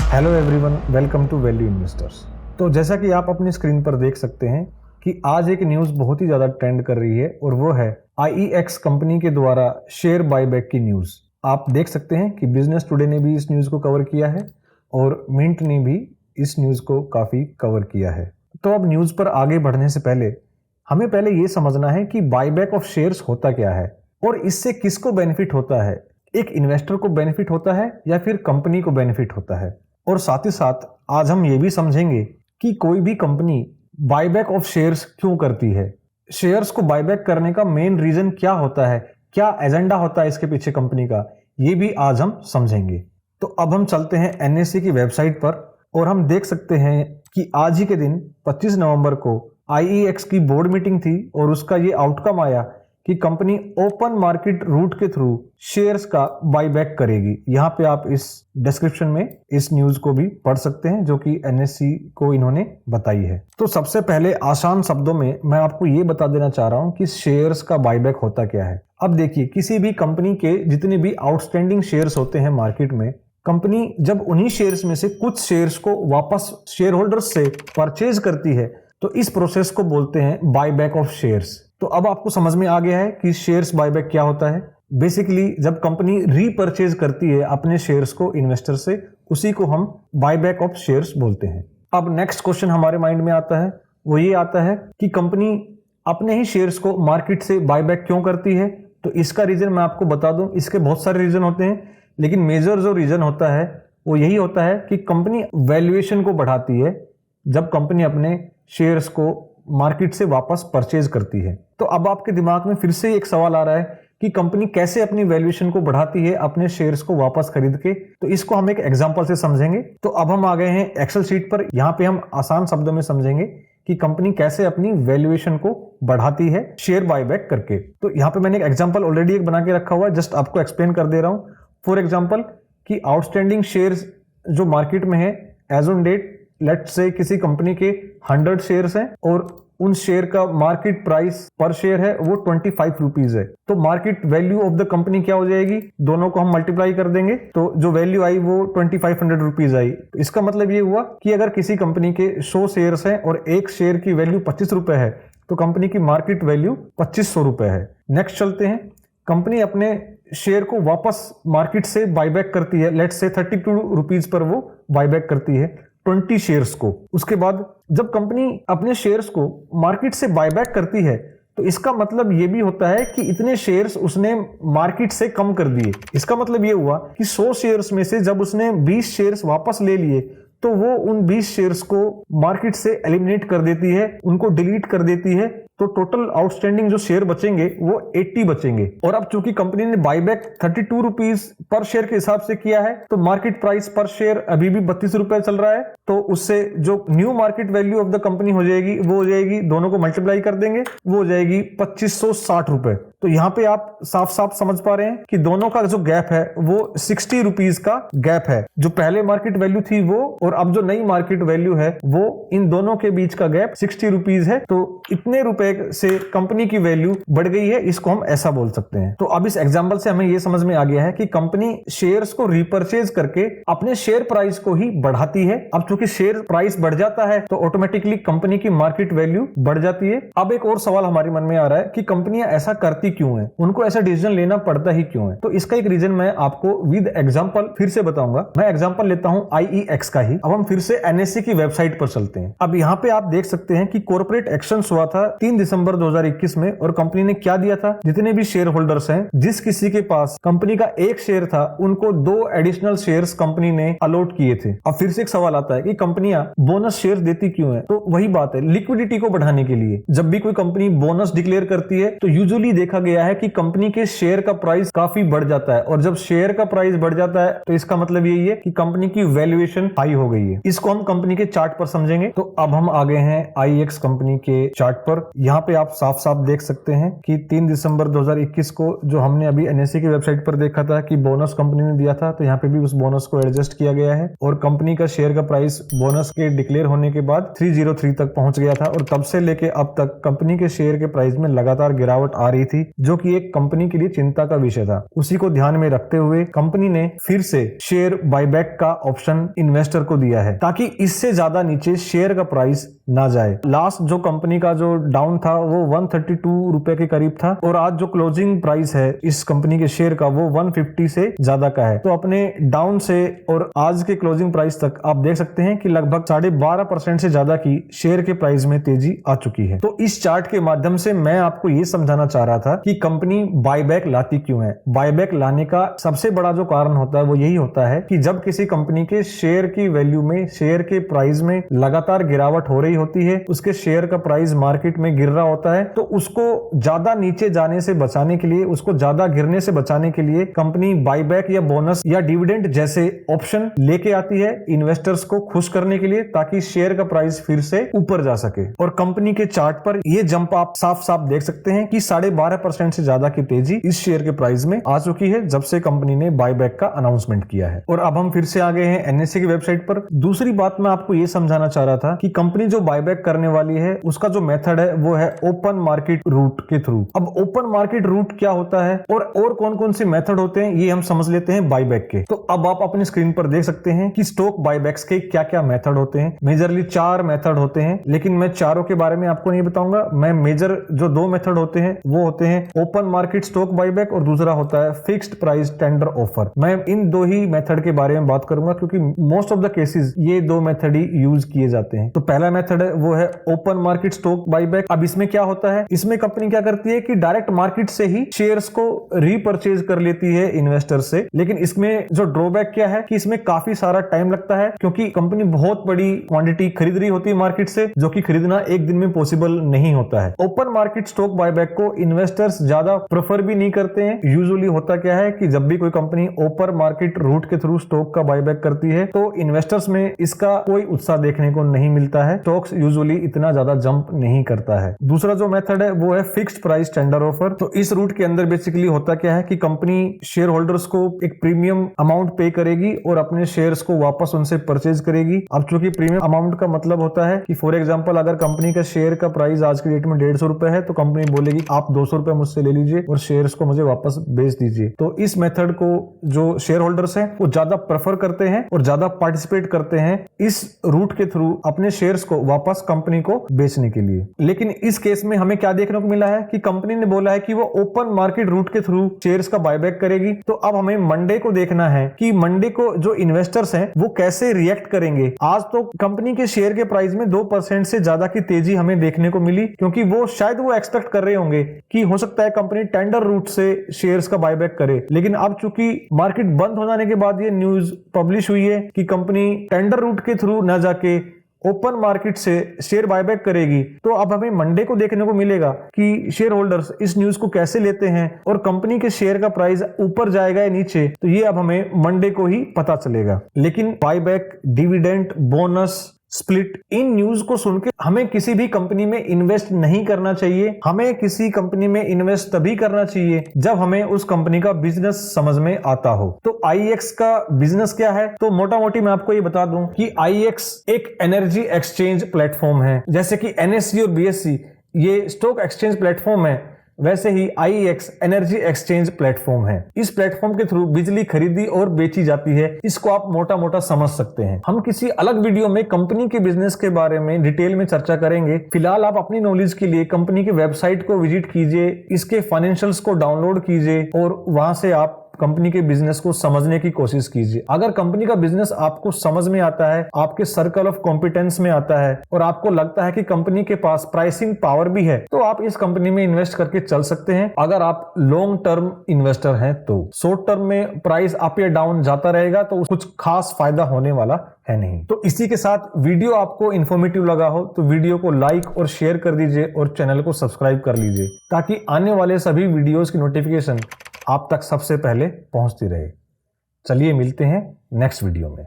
Hello everyone, welcome to value investors. तो जैसा कि आप अपनी स्क्रीन पर देख सकते हैं कि आज एक न्यूज़ बहुत ही ज़्यादा ट्रेंड कर रही है और वो है IEX कंपनी के द्वारा शेयर बायबैक की न्यूज़। आप देख सकते हैं कि बिजनेस टुडे ने भी इस न्यूज़ को कवर किया है और मिंट ने भी इस न्यूज़ को काफ़ी कवर किया है। तो अब न्यूज़ पर आगे बढ़ने से पहले हमें पहले ये समझना है कि बायबैक ऑफ शेयर्स होता क्या है और इससे किसको बेनिफिट होता है। एक इन्वेस्टर को बेनिफिट होता है या फिर कंपनी को बेनिफिट होता है। और साथ ही साथ आज हम ये भी समझेंगे कि कोई भी कंपनी बायबैक ऑफ शेयर्स क्यों करती है, शेयर्स को बायबैक करने का मेन रीजन क्या होता है, क्या एजेंडा होता है इसके पीछे कंपनी का, ये भी आज हम समझेंगे। तो अब हम चलते हैं NSE की वेबसाइट पर और हम देख सकते हैं कि आज ही के दिन 25 नवंबर को IEX की बोर्ड मीटिंग थी और उसका ये आउटकम आया कि कंपनी ओपन मार्केट रूट के थ्रू शेयर्स का बायबैक करेगी। यहाँ पे आप इस डिस्क्रिप्शन में इस न्यूज को भी पढ़ सकते हैं जो कि NSE को इन्होंने बताई है। तो सबसे पहले आसान शब्दों में मैं आपको ये बता देना चाह रहा हूँ कि शेयर्स का बायबैक होता क्या है। अब देखिए, किसी भी कंपनी के जितने भी आउटस्टैंडिंग शेयर्स होते हैं मार्केट में, कंपनी जब उन्हीं शेयर्स में से कुछ शेयर्स को वापस शेयर होल्डर्स से परचेज करती है तो इस प्रोसेस को बोलते हैं बायबैक ऑफ शेयर्स। तो अब आपको समझ में आ गया है कि शेयर्स बायबैक क्या होता है। बेसिकली जब कंपनी रीपरचेज करती है अपने शेयर्स को इन्वेस्टर से, उसी को हम बायबैक ऑफ शेयर्स बोलते हैं। अब नेक्स्ट क्वेश्चन हमारे माइंड में आता है, वो ये आता है कि कंपनी अपने ही शेयर्स को मार्केट से बायबैक क्यों करती है। तो इसका रीजन मैं आपको बता दूं, इसके बहुत सारे रीजन होते हैं, लेकिन मेजर जो रीजन होता है वो यही होता है कि कंपनी वैल्यूएशन को बढ़ाती है जब कंपनी अपने शेयर्स को मार्केट से वापस परचेज करती है। तो अब आपके दिमाग में फिर से एक सवाल आ रहा है कि कंपनी कैसे अपनी वैल्यूएशन को बढ़ाती है अपने शेयर्स को वापस खरीद के। तो इसको हम एक एग्जांपल से समझेंगे। तो अब हम आ गए हैं एक्सेल शीट पर। यहाँ पे हम आसान शब्दों में समझेंगे कि कंपनी कैसे अपनी वैल्यूएशन को बढ़ाती है शेयर बायबैक करके। तो यहाँ पे मैंने एक एग्जाम्पल ऑलरेडी एक बना के रखा हुआ है, जस्ट आपको एक्सप्लेन कर दे रहा हूँ। फॉर एग्जाम्पल कि आउटस्टैंडिंग शेयर्स जो मार्केट में है as on date, let's say किसी कंपनी के 100 शेयर्स हैं और उन शेयर का मार्केट प्राइस पर शेयर है वो 25 रुपीज है। तो market value of the company क्या हो जाएगी, दोनों को हम मल्टीप्लाई कर देंगे तो जो वैल्यू आई वो 2500 रुपीज आई। तो इसका मतलब ये हुआ कि अगर किसी कंपनी के 100 शेयर्स हैं और एक शेयर की वैल्यू 25 रुपए है तो कंपनी की मार्केट वैल्यू 2500 रुपए है। नेक्स्ट चलते हैं, कंपनी अपने शेयर को वापस मार्केट से बायबैक करती है, लेट्स से 32 रुपीज पर वो बायबैक करती है 20 शेयर्स को। उसके बाद जब कंपनी अपने शेयर्स को मार्केट से बायबैक करती है तो इसका मतलब ये भी होता है कि इतने शेयर्स उसने मार्केट से कम कर दिए। इसका मतलब ये हुआ कि 100 शेयर्स में से जब उसने 20 शेयर्स वापस ले लिए तो वो उन 20 शेयर्स को मार्केट से एलिमिनेट कर देती है, उनको डिलीट कर देती है। तो टोटल आउटस्टैंडिंग जो शेयर बचेंगे वो 80 बचेंगे। और अब चूंकि कंपनी ने बायबैक 32 रुपीज पर शेयर के हिसाब से किया है तो मार्केट प्राइस पर शेयर अभी भी 32 रुपए चल रहा है। तो उससे जो new market value of the company हो जाएगी वो हो जाएगी, दोनों को मल्टीप्लाई कर देंगे, वो हो जाएगी 2560 रुपए। तो यहाँ पे आप साफ साफ समझ पा रहे हैं कि दोनों का जो गैप है वो 60 रुपीज का गैप है। जो पहले मार्केट वैल्यू थी वो और अब जो नई मार्केट वैल्यू है वो, इन दोनों के बीच का गैप 60 रुपीज है। तो इतने रुपए से कंपनी की वैल्यू बढ़ गई है, इसको हम ऐसा बोल सकते हैं। तो अब इस एग्जांपल से हमें यह समझ में आ गया है कि कंपनी शेयर्स को रिपर्चेज करके अपने शेयर प्राइस को ही बढ़ाती है। अब चूंकि शेयर प्राइस बढ़ जाता है तो ऑटोमेटिकली कंपनी की मार्केट वैल्यू बढ़ जाती है। अब एक और सवाल हमारे मन में आ रहा है कि कंपनियां ऐसा करती क्यों है, उनको ऐसा डिसीजन लेना पड़ता ही क्यों है। तो इसका एक रीजन मैं आपको विद एग्जांपल फिर से बताऊंगा। मैं एग्जांपल लेता हूं IEX का ही। अब हम फिर से NSE की वेबसाइट पर चलते हैं। अब यहाँ पे आप देख सकते हैं कि कॉर्पोरेट एक्शन हुआ था 3 दिसंबर 2021 में और कंपनी ने क्या दिया था, जितने भी शेयर होल्डर्स हैं, जिस किसी के पास कंपनी का एक शेयर था उनको 2 एडिशनल शेयर्स कंपनी ने अलॉट किए थे। अब फिर से एक सवाल आता है कि कंपनियां बोनस शेयर देती क्यों है। तो वही बात है, लिक्विडिटी को बढ़ाने के लिए। जब भी कोई कंपनी बोनस डिक्लेयर करती है तो यूजुअली देखा गया है कि कंपनी के शेयर का प्राइस काफी बढ़ जाता है और जब शेयर का प्राइस बढ़ जाता है तो इसका मतलब यही है कि कंपनी की वैल्यूएशन हाई हो गई है। इसको हम कंपनी के चार्ट पर समझेंगे। तो अब हम आ गए हैं IEX कंपनी के चार्ट पर। यहाँ पे आप साफ साफ देख सकते हैं कि 3 दिसंबर 2021 को जो हमने अभी NSE की वेबसाइट पर देखा था कि बोनस कंपनी ने दिया था, तो यहाँ पे भी उस बोनस को एडजस्ट किया गया है और कंपनी का शेयर का प्राइस बोनस के डिक्लेयर होने के बाद 303 तक पहुंच गया था और तब से लेके अब तक कंपनी के शेयर के प्राइस में लगातार गिरावट आ रही थी। थी, जो कि एक कंपनी के लिए चिंता का विषय था। उसी को ध्यान में रखते हुए कंपनी ने फिर से शेयर बायबैक का ऑप्शन इन्वेस्टर को दिया है, ताकि इससे ज्यादा नीचे शेयर का प्राइस ना जाए। लास्ट जो कंपनी का जो डाउन था वो 132 रुपए के करीब था, और आज जो क्लोजिंग प्राइस है इस कंपनी के शेयर का वो 150 से ज्यादा का है। तो अपने डाउन से और आज के क्लोजिंग प्राइस तक आप देख सकते हैं कि लगभग 12.5% से ज्यादा की शेयर के प्राइस में तेजी आ चुकी है। तो इस चार्ट के माध्यम से मैं आपको ये समझाना चाह रहा था कि कंपनी बायबैक लाती क्यों है। बायबैक लाने का सबसे बड़ा जो कारण होता है वो यही होता है कि जब किसी कंपनी के शेयर की वैल्यू में, शेयर के प्राइस में लगातार गिरावट हो रही होती है, उसके शेयर का प्राइस मार्केट में गिर रहा होता है, तो उसको ज्यादा नीचे जाने से बचाने के लिए, उसको ज्यादा गिरने से बचाने के लिए कंपनी बायबैक या बोनस या डिविडेंड जैसे ऑप्शन लेके आती है इन्वेस्टर्स को खुश करने के लिए, ताकि शेयर का प्राइस फिर से ऊपर जा सके। और कंपनी के चार्ट पर ये जंप आप साफ साफ देख सकते हैं कि 12.5% से ज्यादा की तेजी इस शेयर के प्राइस में आ चुकी है जब से कंपनी ने बायबैक का अनाउंसमेंट किया है। और अब हम फिर से आ गए हैं एनएसई की वेबसाइट पर। दूसरी बात मैं आपको ये समझाना चाह रहा था कि कंपनी जो बायबैक करने वाली है उसका जो मेथड है वो है ओपन मार्केट रूट के थ्रू। अब ओपन मार्केट रूट क्या होता है और कौन कौन से मेथड होते हैं ये हम समझ लेते हैं बायबैक के। तो अब आप अपनी स्क्रीन पर देख सकते हैं कि स्टॉक बायबैक्स के क्या क्या मेथड होते हैं। मेजरली 4 मेथड होते हैं, लेकिन मैं चारों के बारे में आपको नहीं बताऊंगा। मैं मेजर जो 2 मेथड होते हैं वो होते हैं ओपन मार्केट स्टॉक बायबैक और दूसरा होता है फिक्स्ड प्राइस टेंडर ऑफर। मैं इन 2 ही मेथड के बारे में बात करूंगा क्योंकि मोस्ट ऑफ द केसेस ये 2 मेथड ही यूज किए जाते हैं। तो पहला मेथड है वो है ओपन मार्केट स्टॉक बायबैक। अब इसमें क्या होता है, इसमें कंपनी क्या करती है कि डायरेक्ट मार्केट से ही शेयर्स को रीपरचेज कर लेती है इन्वेस्टर से। लेकिन इसमें जो ड्रॉबैक क्या है कि इसमें काफी सारा टाइम लगता है, क्योंकि कंपनी बहुत बड़ी क्वांटिटी खरीद रही होती है मार्केट से, जो कि खरीदना एक दिन में पॉसिबल नहीं होता है। ओपन मार्केट स्टॉक बायबैक को इन्वेस्टर्स ज्यादा प्रेफर भी नहीं करते हैं। यूजुअली होता क्या है कि जब भी कोई कंपनी ओपन मार्केट रूट के थ्रू स्टॉक का बायबैक करती है तो इन्वेस्टर्स में इसका कोई उत्साह देखने को नहीं मिलता है। स्टॉक्स यूजुअली इतना ज्यादा जंप नहीं करता है। दूसरा जो मेथड है वो है फिक्स्ड प्राइस टेंडर ऑफर। तो इस रूट के अंदर बेसिकली होता क्या है कि कंपनी शेयर होल्डर्स को एक प्रीमियम अमाउंट पे करेगी और अपने शेयर्स को वापस उनसे परचेज करेगी। अब चूंकि प्रीमियम अमाउंट का मतलब होता है कि फॉर एग्जांपल अगर कंपनी का शेयर का प्राइस आज की डेट में 150 रुपए है तो कंपनी बोलेगी आप 200 रुपए मुझसे ले लीजिए और शेयर्स को मुझे वापस बेच दीजिए। तो इस मेथड को जो शेयर होल्डर्स हैं वो ज्यादा प्रेफर करते हैं और ज्यादा पार्टिसिपेट करते हैं इस रूट के थ्रू अपने शेयर्स को वापस कंपनी को बेचने के लिए। लेकिन इस केस में हमें क्या देखने को मिला है कि कंपनी ने बोला है कि वो ओपन मार्केट रूट के थ्रू शेयर्स का बायबैक करेगी। तो अब हमें मंडे को देखना है कि मंडे को जो इन्वेस्टर्स हैं वो कैसे रिएक्ट करेंगे। आज तो कंपनी के शेयर के प्राइस में 2% से ज्यादा की तेजी हमें देखने को मिली, क्योंकि वो शायद वो एक्सपेक्ट कर रहे होंगे कि हो सकता है कंपनी टेंडर रूट से शेयर्स का बायबैक करे। लेकिन अब चूंकि मार्केट बंद हो जाने के बाद ये न्यूज पब्लिश हुई है कि कंपनी टेंडर रूट के थ्रू न जाके ओपन मार्केट से शेयर बायबैक करेगी, तो अब हमें मंडे को देखने को मिलेगा कि शेयर होल्डर्स इस न्यूज को कैसे लेते हैं और कंपनी के शेयर का प्राइस ऊपर जाएगा या नीचे, तो ये अब हमें मंडे को ही पता चलेगा। लेकिन buyback, dividend, bonus, split, in news को सुनकर हमें किसी भी कंपनी में इन्वेस्ट नहीं करना चाहिए। हमें किसी कंपनी में इन्वेस्ट तभी करना चाहिए जब हमें उस कंपनी का बिजनेस समझ में आता हो। तो आईएक्स का बिजनेस क्या है, तो मोटा मोटी मैं आपको ये बता दूं कि आईएक्स एक एनर्जी एक्सचेंज प्लेटफॉर्म है। जैसे कि एनएससी और बीएससी ये स्टॉक एक्सचेंज प्लेटफॉर्म है, वैसे ही आईएक्स एनर्जी एक्सचेंज प्लेटफॉर्म है। इस प्लेटफॉर्म के थ्रू बिजली खरीदी और बेची जाती है। इसको आप मोटा मोटा समझ सकते हैं। हम किसी अलग वीडियो में कंपनी के बिजनेस के बारे में डिटेल में चर्चा करेंगे। फिलहाल आप अपनी नॉलेज के लिए कंपनी की वेबसाइट को विजिट कीजिए, इसके फाइनेंशियल्स को डाउनलोड कीजिए और वहां से आप कंपनी के बिजनेस को समझने की कोशिश कीजिए। अगर कंपनी का बिजनेस आपको समझ में आता है, आपके सर्कल ऑफ कॉम्पिटेंस में आता है और आपको लगता है कि कंपनी के पास प्राइसिंग पावर भी है, तो आप इस कंपनी में इन्वेस्ट करके चल सकते हैं। अगर आप लॉन्ग टर्म इन्वेस्टर हैं तो शॉर्ट टर्म में प्राइस अप या डाउन जाता रहेगा तो कुछ खास फायदा होने वाला है नहीं। तो इसी के साथ वीडियो आपको इंफॉर्मेटिव लगा हो तो वीडियो को लाइक और शेयर कर दीजिए और चैनल को सब्सक्राइब कर लीजिए, ताकि आने वाले सभी वीडियोस की नोटिफिकेशन आप तक सबसे पहले पहुंचती रहे। चलिए मिलते हैं नेक्स्ट वीडियो में।